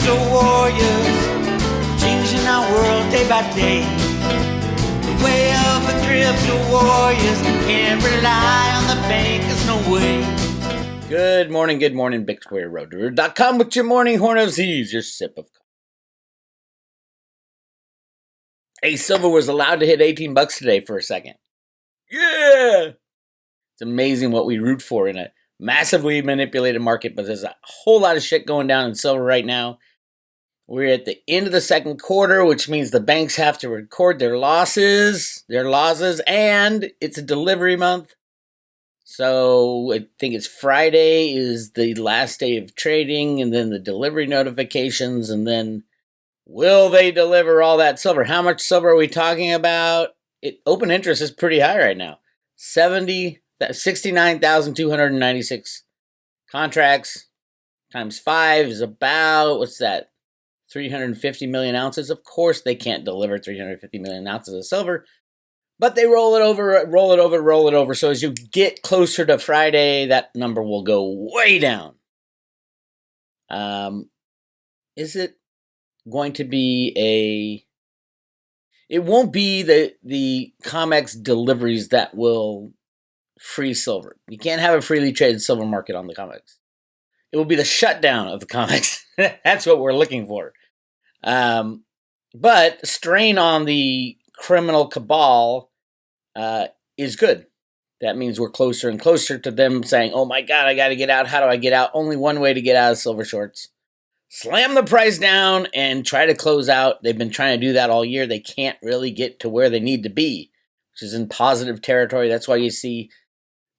crypto warriors, changing our world day by day. The way of the crypto warriors, can't rely on the bankers, no way. Good morning, Bix Weir, roadtorude.com with your morning horn of Z's, your sip of coffee. Hey, silver was allowed to hit $18 today for a second. Yeah! It's amazing what we root for in a massively manipulated market, but there's a whole lot of shit going down in silver right now. We're at the end of the second quarter, which means the banks have to record their losses, and it's a delivery month. So I think it's Friday is the last day of trading, and then the delivery notifications, and then will they deliver all that silver? How much silver are we talking about? Open interest is pretty high right now. 69,296 contracts times 5 is about, what's that? 350 million ounces. Of course they can't deliver 350 million ounces of silver, but they roll it over. So as you get closer to Friday, that number will go way down. Is it going to be it won't be the COMEX deliveries that will free silver. You can't have a freely traded silver market on the COMEX. It will be the shutdown of the COMEX. That's what we're looking for. But strain on the criminal cabal is good. That means we're closer and closer to them saying, oh my God, I got to get out. How do I get out? Only one way to get out of silver shorts. Slam the price down and try to close out. They've been trying to do that all year. They can't really get to where they need to be, which is in positive territory. That's why you see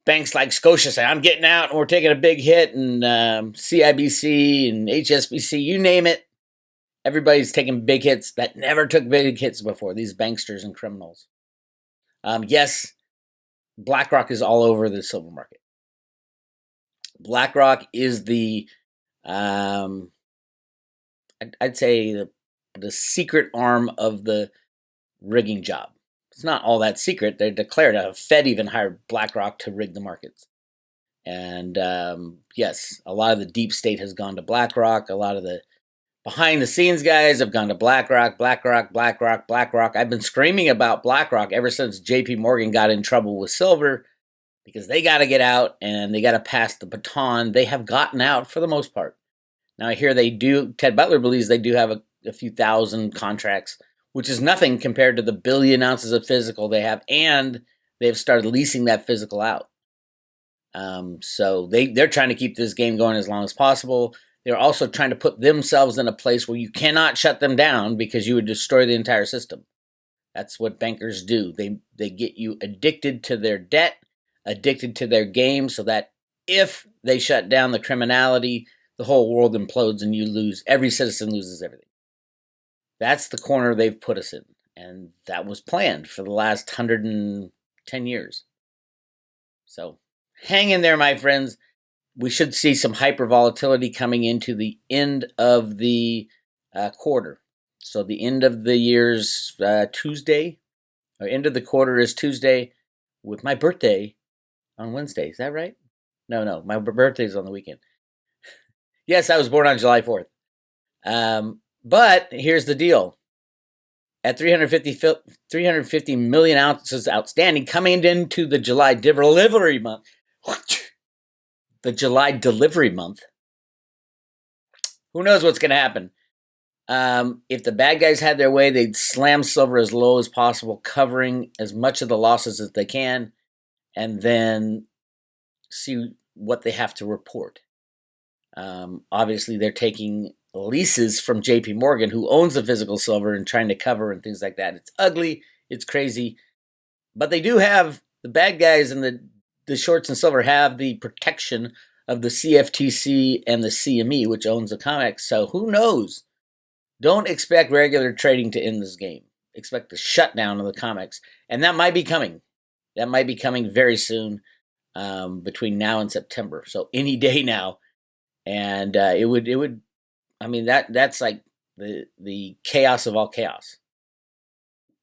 banks like Scotia say, I'm getting out and we're taking a big hit, and CIBC and HSBC, you name it. Everybody's taking big hits that never took big hits before, these banksters and criminals. Yes, BlackRock is all over the silver market. BlackRock is the, I'd say the secret arm of the rigging job. It's not all that secret. They're declared. Fed even hired BlackRock to rig the markets. And yes, a lot of the deep state has gone to BlackRock. A lot of the behind the scenes guys have gone to BlackRock. I've been screaming about BlackRock ever since JP Morgan got in trouble with silver, because they got to get out and they got to pass the baton. They have gotten out for the most part. Now I hear Ted Butler believes they do have a few thousand contracts, which is nothing compared to the billion ounces of physical they have, and they've started leasing that physical out. So they're trying to keep this game going as long as possible. They're also trying to put themselves in a place where you cannot shut them down because you would destroy the entire system. That's what bankers do. They get you addicted to their debt, addicted to their game, so that if they shut down the criminality, the whole world implodes and you lose. Every citizen loses everything. That's the corner they've put us in. And that was planned for the last 110 years. So hang in there, my friends. We should see some hyper volatility coming into the end of the quarter. So the end of the year's Tuesday, or end of the quarter is Tuesday, with my birthday on Wednesday. Is that right? No, my birthday's on the weekend. Yes, I was born on July 4th. But here's the deal. At 350 million ounces outstanding, coming into the July delivery month. The July delivery month. Who knows what's going to happen? If the bad guys had their way, they'd slam silver as low as possible, covering as much of the losses as they can, and then see what they have to report. Obviously, they're taking leases from JP Morgan, who owns the physical silver, and trying to cover and things like that. It's ugly. It's crazy. But they do have, the bad guys and the shorts and silver have the protection of the CFTC and the CME, which owns the COMEX. So who knows? Don't expect regular trading to end this game. Expect the shutdown of the COMEX. And that might be coming. That might be coming very soon, between now and September. So any day now. And it would, I mean, that's like the chaos of all chaos.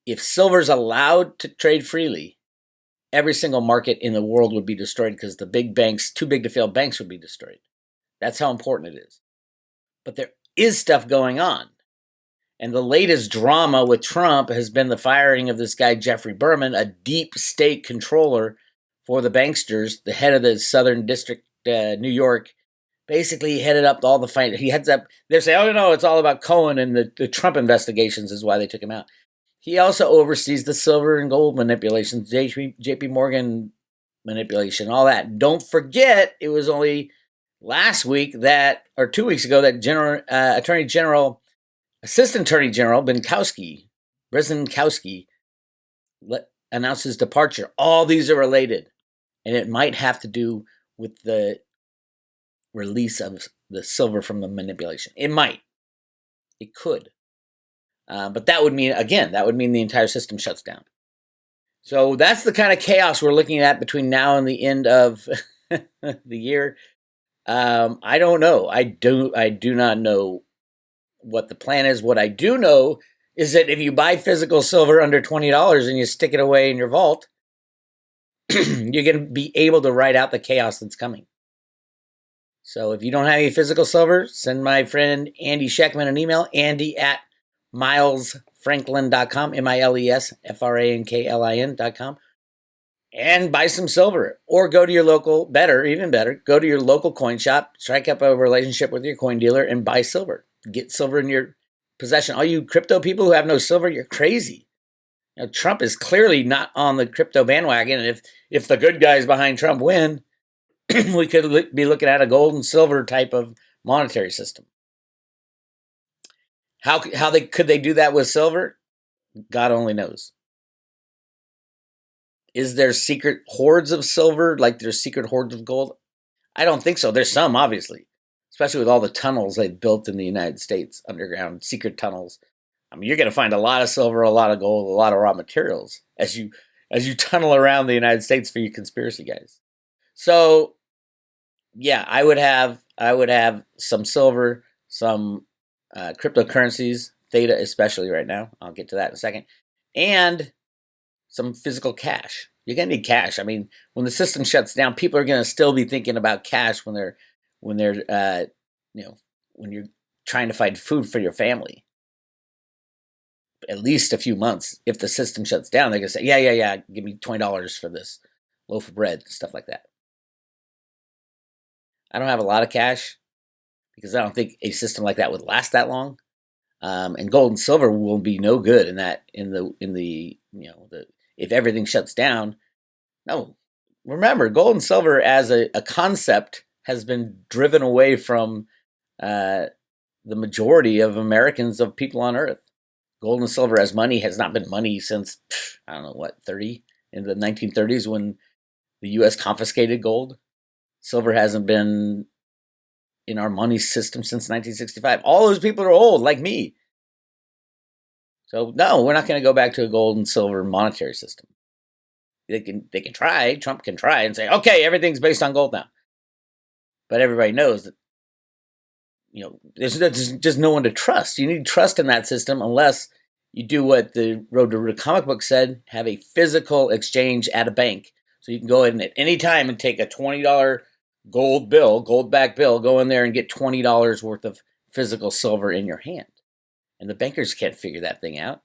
If silver's allowed to trade freely, every single market in the world would be destroyed, because the big banks, too big to fail banks, would be destroyed. That's how important it is. But there is stuff going on. And the latest drama with Trump has been the firing of this guy, Jeffrey Berman, a deep state controller for the banksters, the head of the Southern District, New York. Basically, he headed up all the fight. He heads up. They're saying, oh, no, it's all about Cohen and the Trump investigations is why they took him out. He also oversees the silver and gold manipulations, JP Morgan manipulation, all that. Don't forget, it was only last week or 2 weeks ago, that Assistant Attorney General Brzezinkowski announced his departure. All these are related, and it might have to do with the release of the silver from the manipulation. It might. It could. But that would mean the entire system shuts down. So that's the kind of chaos we're looking at between now and the end of the year. I don't know. I do not know what the plan is. What I do know is that if you buy physical silver under $20 and you stick it away in your vault, you're going to be able to ride out the chaos that's coming. So if you don't have any physical silver, send my friend Andy Scheckman an email, andy@milesfranklin.com, milesfranklin.com, and buy some silver. Or go to your local, even better, go to your local coin shop, strike up a relationship with your coin dealer, and buy silver. Get silver in your possession. All you crypto people who have no silver, you're crazy. Now, Trump is clearly not on the crypto bandwagon, and if the good guys behind Trump win, we could be looking at a gold and silver type of monetary system. How could they do that with silver? God only knows. Is there secret hoards of silver like there's secret hoards of gold? I don't think so. There's some, obviously, especially with all the tunnels they've built in the United States, underground secret tunnels. I mean, you're going to find a lot of silver, a lot of gold, a lot of raw materials as you tunnel around the United States for you conspiracy guys. So, yeah, I would have some silver, some cryptocurrencies, Theta especially right now. I'll get to that in a second, and some physical cash. You're gonna need cash. I mean, when the system shuts down, people are gonna still be thinking about cash when they're when you're trying to find food for your family. At least a few months. If the system shuts down, they're gonna say, yeah, give me $20 for this loaf of bread, stuff like that. I don't have a lot of cash because I don't think a system like that would last that long. And gold and silver will be no good if everything shuts down. No, remember, gold and silver as a concept has been driven away from the majority of Americans, of people on Earth. Gold and silver as money has not been money since, I don't know, 30? In the 1930s when the U.S. confiscated gold. Silver hasn't been in our money system since 1965. All those people are old, like me. So, no, we're not going to go back to a gold and silver monetary system. They can try. Trump can try and say, okay, everything's based on gold now. But everybody knows that, there's just no one to trust. You need trust in that system unless you do what the Road to Ruta comic book said, have a physical exchange at a bank. So you can go in at any time and take a $20 gold-backed bill, go in there and get $20 worth of physical silver in your hand. And the bankers can't figure that thing out.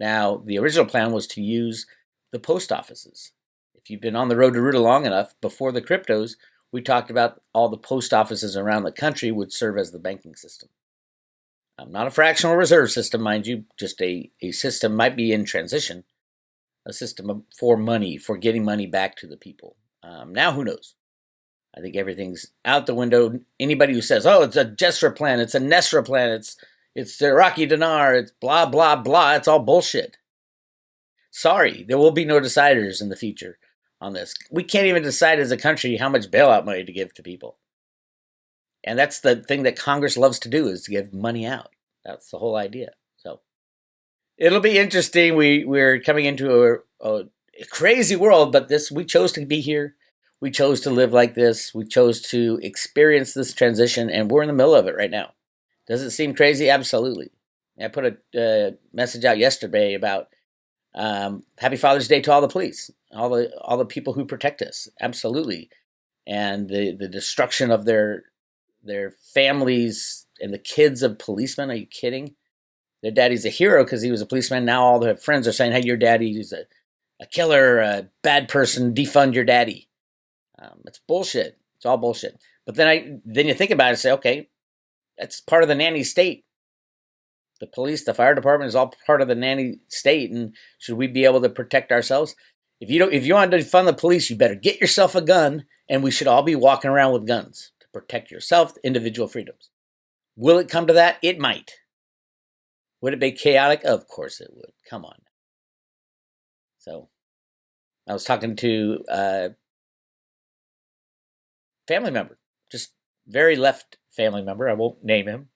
Now, the original plan was to use the post offices. If you've been on the Road to Ruta long enough, before the cryptos, we talked about all the post offices around the country would serve as the banking system. Not a fractional reserve system, mind you, just a system might be in transition, a system for money, for getting money back to the people. Now, who knows? I think everything's out the window. Anybody who says, oh, it's a Jessra plan, it's a Nesra plan, it's the Iraqi dinar, it's blah, blah, blah, it's all bullshit. Sorry, there will be no deciders in the future on this. We can't even decide as a country how much bailout money to give to people. And that's the thing that Congress loves to do, is to give money out. That's the whole idea. So it'll be interesting. We're coming into a crazy world, but we chose to be here. We chose to live like this. We chose to experience this transition, and we're in the middle of it right now. Does it seem crazy? Absolutely. I put a message out yesterday about Happy Father's Day to all the police, all the people who protect us. Absolutely. And the destruction of their families' and the kids of policemen. Are you kidding? Their daddy's a hero because he was a policeman. Now all their friends are saying, hey, your daddy is a killer, a bad person, defund your daddy. It's bullshit. It's all bullshit. But then you think about it and say, okay, that's part of the nanny state. The police, the fire department is all part of the nanny state, and should we be able to protect ourselves? If you want to defund the police, you better get yourself a gun, and we should all be walking around with guns to protect yourself, individual freedoms. Will it come to that? It might. Would it be chaotic? Of course it would. Come on. So, I was talking to a family member, just very left family member. I won't name him.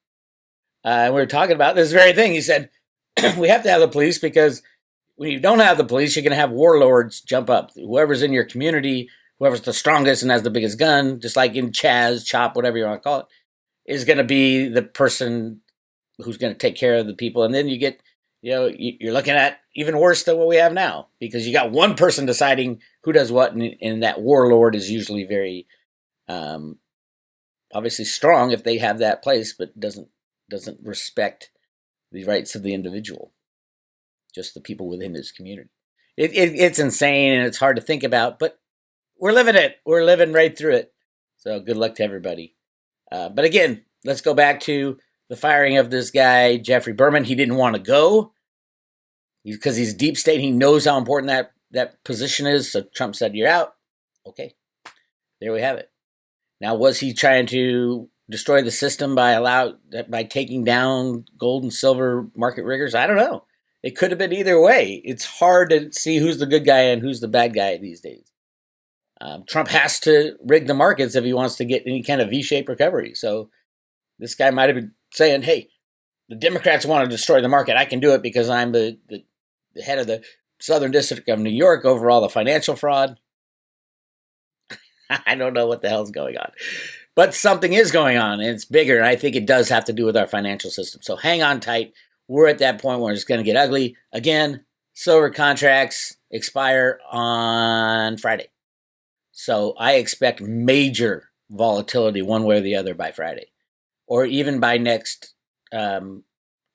We were talking about this very thing. He said, we have to have the police because when you don't have the police, you're going to have warlords jump up. Whoever's in your community, whoever's the strongest and has the biggest gun, just like in Chaz, Chop, whatever you want to call it, is going to be the person who's going to take care of the people. And then you get, you're looking at even worse than what we have now, because you got one person deciding who does what, and that warlord is usually very obviously strong if they have that place, but doesn't respect the rights of the individual, just the people within his community. It's insane, and it's hard to think about, but we're living it. We're living right through it. So good luck to everybody. But again, let's go back to the firing of this guy, Jeffrey Berman. He didn't want to go because he's deep state. He knows how important that position is. So Trump said, you're out. Okay, there we have it. Now, was he trying to destroy the system by taking down gold and silver market riggers? I don't know. It could have been either way. It's hard to see who's the good guy and who's the bad guy these days. Trump has to rig the markets if he wants to get any kind of V-shaped recovery. So this guy might have been saying, hey, the Democrats want to destroy the market. I can do it because I'm the head of the Southern District of New York over all the financial fraud. I don't know what the hell's going on. But something is going on, and it's bigger, and I think it does have to do with our financial system. So hang on tight. We're at that point where it's going to get ugly. Again, silver contracts expire on Friday. So I expect major volatility one way or the other by Friday, or even by next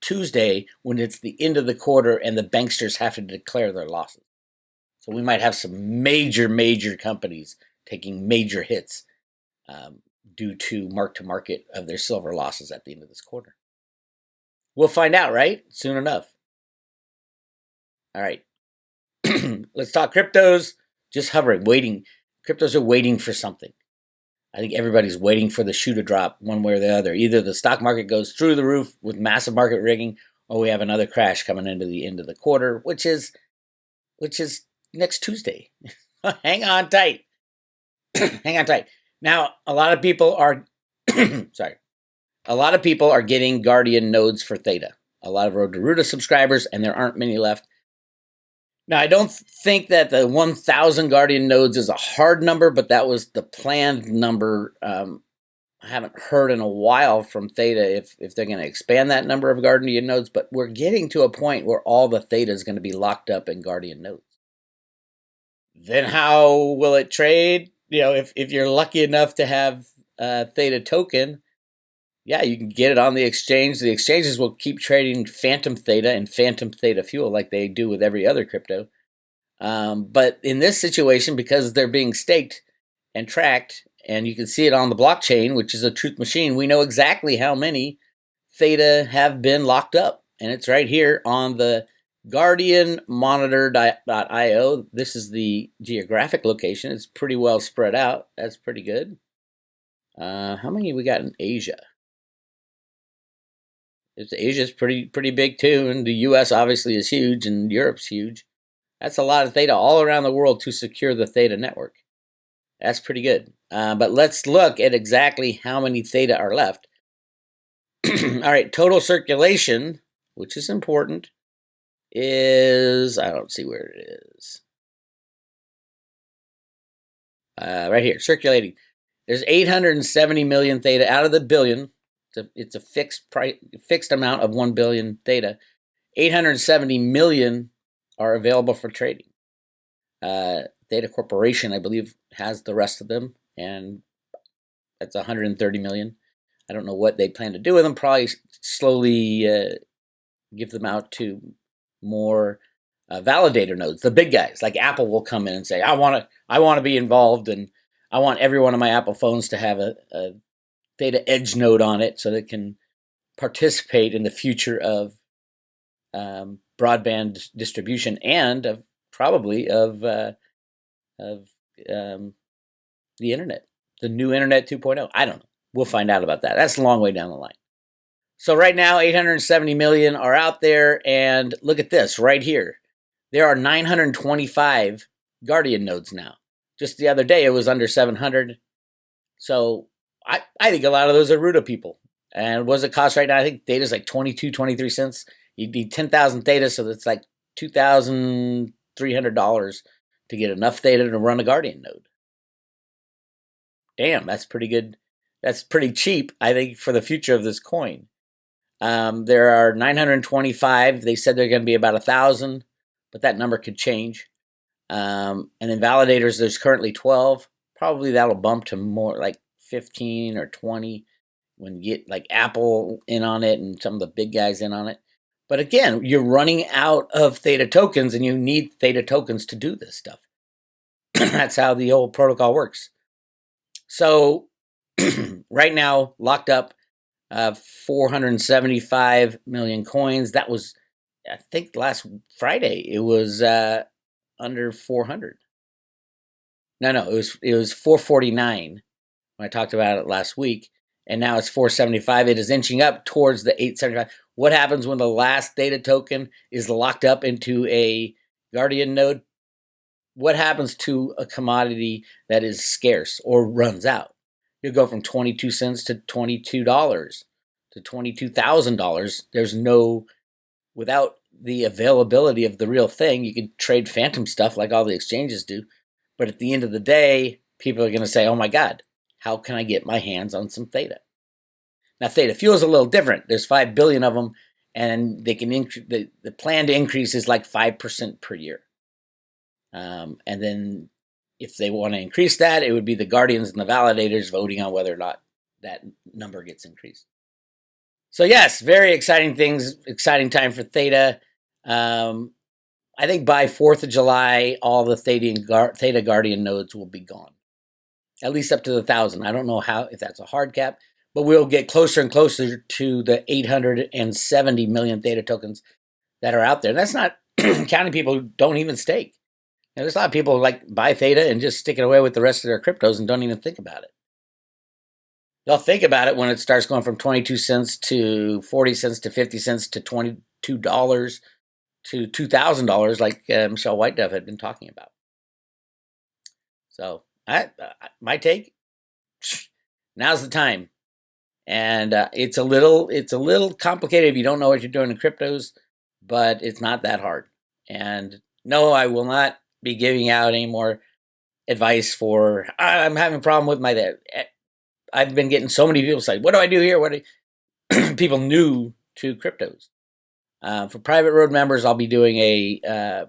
Tuesday when it's the end of the quarter and the banksters have to declare their losses. So we might have some major companies taking major hits due to mark-to-market of their silver losses at the end of this quarter. We'll find out, right? Soon enough. All right. Let's talk cryptos. Just hovering, waiting. Cryptos are waiting for something. I think everybody's waiting for the shoe to drop one way or the other. Either the stock market goes through the roof with massive market rigging, or we have another crash coming into the end of the quarter, which is next Tuesday. Hang on tight. Hang on tight. Now, a lot of people are getting Guardian nodes for Theta. A lot of Road to Ruta subscribers, and there aren't many left. Now, I don't think that the 1,000 Guardian nodes is a hard number, but that was the planned number. I haven't heard in a while from Theta if they're going to expand that number of Guardian nodes, but we're getting to a point where all the Theta is going to be locked up in Guardian nodes. Then how will it trade? If you're lucky enough to have Theta token, yeah, you can get it on the exchange. The exchanges will keep trading Phantom Theta and Phantom Theta Fuel like they do with every other crypto. But in this situation, because they're being staked and tracked, and you can see it on the blockchain, which is a truth machine, we know exactly how many Theta have been locked up. And it's right here on the Guardian Monitor.io. This is the geographic location. It's pretty well spread out. That's pretty good. How many we got in Asia? Asia's pretty big too, and the U.S. obviously is huge, and Europe's huge. That's a lot of Theta all around the world to secure the Theta network. That's pretty good. But let's look at exactly how many Theta are left. All right, total circulation, which is important, is, I don't see where it is. Right here, circulating. There's 870 million Theta out of the billion. It's a fixed amount of 1 billion Theta. 870 million are available for trading. Theta Corporation, I believe, has the rest of them, and that's 130 million. I don't know what they plan to do with them. Probably slowly give them out to more validator nodes. The big guys like Apple will come in and say, I want to be involved, and I want every one of my Apple phones to have a Theta Edge node on it so that it can participate in the future of broadband distribution and probably of the internet, the new internet 2.0. I don't know. We'll find out about that. That's a long way down the line. So right now, 870 million are out there, and look at this right here. There are 925 Guardian nodes now. Just the other day, it was under 700. So I think a lot of those are Ruta people. And what does it cost right now? I think Theta's like 22, 23 cents. You need 10,000 Theta, so that's like $2,300 to get enough Theta to run a Guardian node. Damn, that's pretty good. That's pretty cheap, I think, for the future of this coin. There are 925. They said they're going to be about 1,000, but that number could change. And then validators, there's currently 12. Probably that'll bump to more like 15 or 20 when you get like Apple in on it and some of the big guys in on it. But again, you're running out of Theta tokens, and you need Theta tokens to do this stuff. That's how the old protocol works. So right now, locked up 475 million coins. That was, I think, last Friday. It was under 400. No, it was 449 when I talked about it last week, and now it's 475. It is inching up towards the 875. What happens when the last Theta token is locked up into a Guardian node? What happens to a commodity that is scarce or runs out? You go from 22 cents to $22 to $22,000. There's no, without the availability of the real thing, you can trade phantom stuff like all the exchanges do. But at the end of the day, people are going to say, oh my God, how can I get my hands on some Theta? Now, Theta Fuel is a little different. There's 5 billion of them, and they can the plan to increase is like 5% per year. And then if they want to increase that, it would be the guardians and the validators voting on whether or not that number gets increased. So yes, very exciting things, exciting time for Theta. I think by 4th of July, all the Theta Guardian nodes will be gone, at least up to 1,000. I don't know if that's a hard cap, but we'll get closer and closer to the 870 million Theta tokens that are out there. And that's not counting people who don't even stake. There's a lot of people who like buy Theta and just stick it away with the rest of their cryptos and don't even think about it. They'll think about it when it starts going from 22 cents to 40 cents to 50 cents to $22 to $2,000 like Michelle White Dove had been talking about. So my take, now's the time. And it's a little complicated if you don't know what you're doing in cryptos, but it's not that hard. And no, I will not be giving out any more advice for, I'm having a problem with my, I've been getting so many people say, what do I do here? People new to cryptos. For private road members, I'll be doing a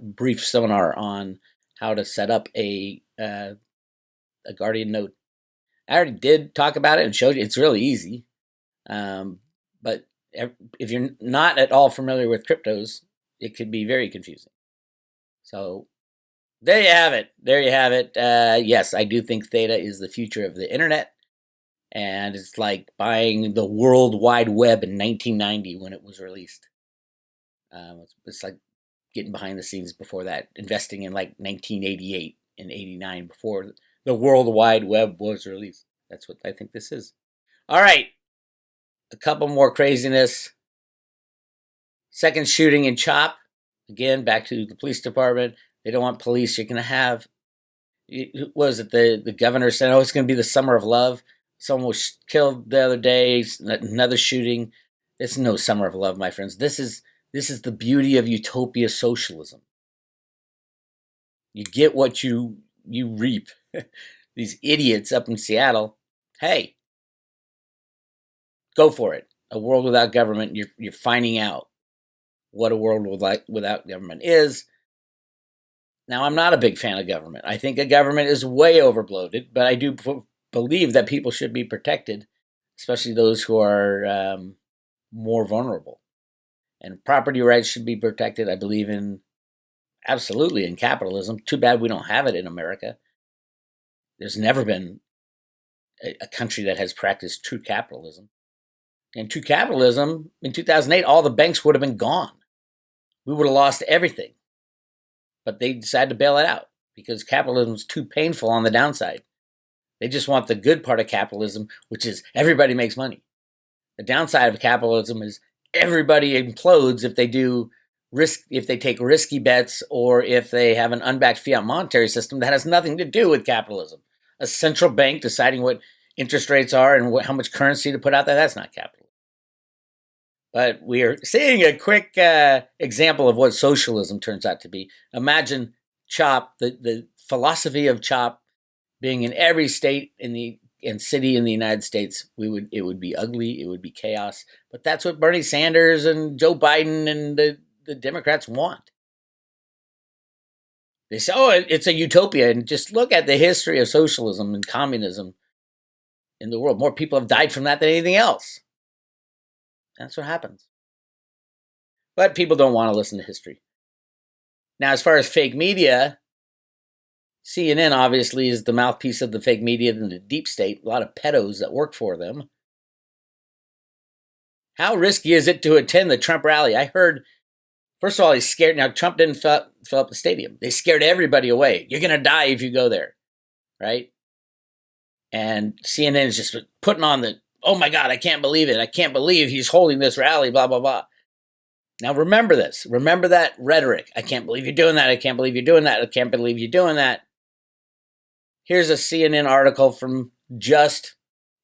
brief seminar on how to set up a Guardian node. I already did talk about it and showed you it's really easy. But if you're not at all familiar with cryptos, it could be very confusing. So there you have it. Yes, I do think Theta is the future of the internet. And it's like buying the World Wide Web in 1990 when it was released. It's like getting behind the scenes before that, investing in like 1988 and 89 before the World Wide Web was released. That's what I think this is. All right. A couple more craziness. Second shooting in Chop. Again, back to the police department. They don't want police. You're going to have, what was it, the governor said, oh, it's going to be the summer of love. Someone was killed the other day, another shooting. It's no summer of love, my friends. This is the beauty of utopia socialism. You get what you reap. These idiots up in Seattle, hey, go for it. A world without government, you're finding out what a world without government is. Now, I'm not a big fan of government. I think a government is way overbloated, but I do believe that people should be protected especially those who are more vulnerable. And property rights should be protected. I believe in absolutely in capitalism. Too bad we don't have it in America. There's never been a country that has practiced true capitalism. And true capitalism, in 2008, all the banks would have been gone. We would have lost everything. But they decided to bail it out because capitalism is too painful on the downside. They just want the good part of capitalism, which is everybody makes money. The downside of capitalism is everybody implodes if they take risky bets or if they have an unbacked fiat monetary system that has nothing to do with capitalism. A central bank deciding what interest rates are and how much currency to put out there, that's not capitalism. But we are seeing a quick example of what socialism turns out to be. Imagine CHOP, the philosophy of CHOP being in every state and city in the United States. It would be ugly, it would be chaos. But that's what Bernie Sanders and Joe Biden and the Democrats want. They say, oh, it's a utopia. And just look at the history of socialism and communism in the world. More people have died from that than anything else. That's what happens. But people don't want to listen to history. Now, as far as fake media, CNN obviously is the mouthpiece of the fake media and the deep state, a lot of pedos that work for them. How risky is it to attend the Trump rally? I heard, first of all, he's scared. Now, Trump didn't fill up the stadium. They scared everybody away. You're going to die if you go there, right? And CNN is just putting on oh my God, I can't believe it. I can't believe he's holding this rally, blah, blah, blah. Now, remember this. Remember that rhetoric. I can't believe you're doing that. I can't believe you're doing that. I can't believe you're doing that. Here's a CNN article from just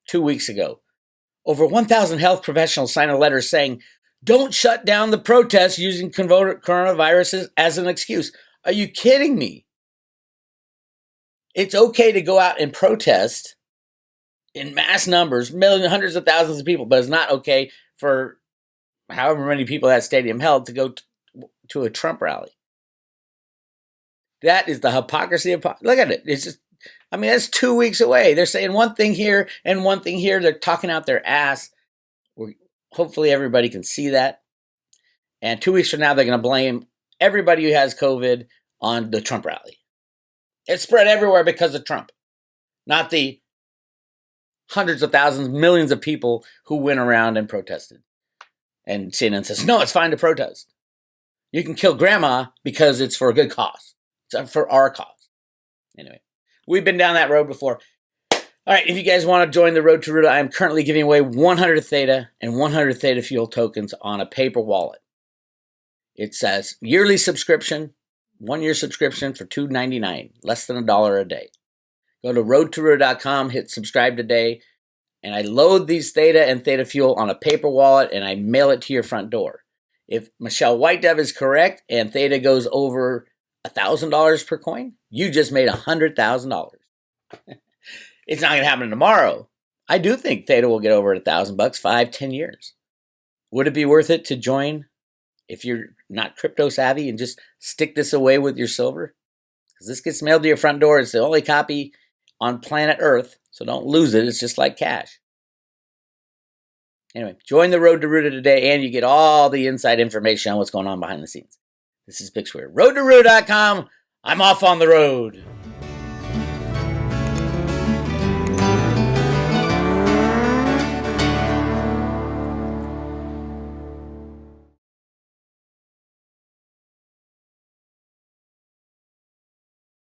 2 weeks ago. Over 1,000 health professionals signed a letter saying, don't shut down the protests using coronavirus as an excuse. Are you kidding me? It's okay to go out and protest in mass numbers, millions, hundreds of thousands of people, but it's not okay for however many people that stadium held to go to a Trump rally. That is the hypocrisy of look at it. It's just, that's 2 weeks away. They're saying one thing here and one thing here. They're talking out their ass. Hopefully everybody can see that. And 2 weeks from now, they're going to blame everybody who has COVID on the Trump rally. It spread everywhere because of Trump, not the hundreds of thousands, millions of people who went around and protested. And CNN says, no, it's fine to protest. You can kill grandma because it's for a good cause. It's for our cause. Anyway, we've been down that road before. All right, if you guys want to join the Road to Ruta, I am currently giving away 100 Theta and 100 Theta Fuel tokens on a paper wallet. It says yearly subscription, 1 year subscription for $2.99, less than $1 a day. Go to roadtoruta.com, hit subscribe today, and I load these Theta and Theta Fuel on a paper wallet, and I mail it to your front door. If Michelle White Dove is correct and Theta goes over $1,000 per coin, you just made $100,000. It's not going to happen tomorrow. I do think Theta will get over $1,000, 5, 10 years. Would it be worth it to join if you're not crypto savvy and just stick this away with your silver? Because this gets mailed to your front door. It's the only copy on planet Earth, so don't lose it. It's just like cash. Anyway, join the Road to Ruta today, and you get all the inside information on what's going on behind the scenes. This is Bix Weir. RoadToRuta.com. I'm off on the road.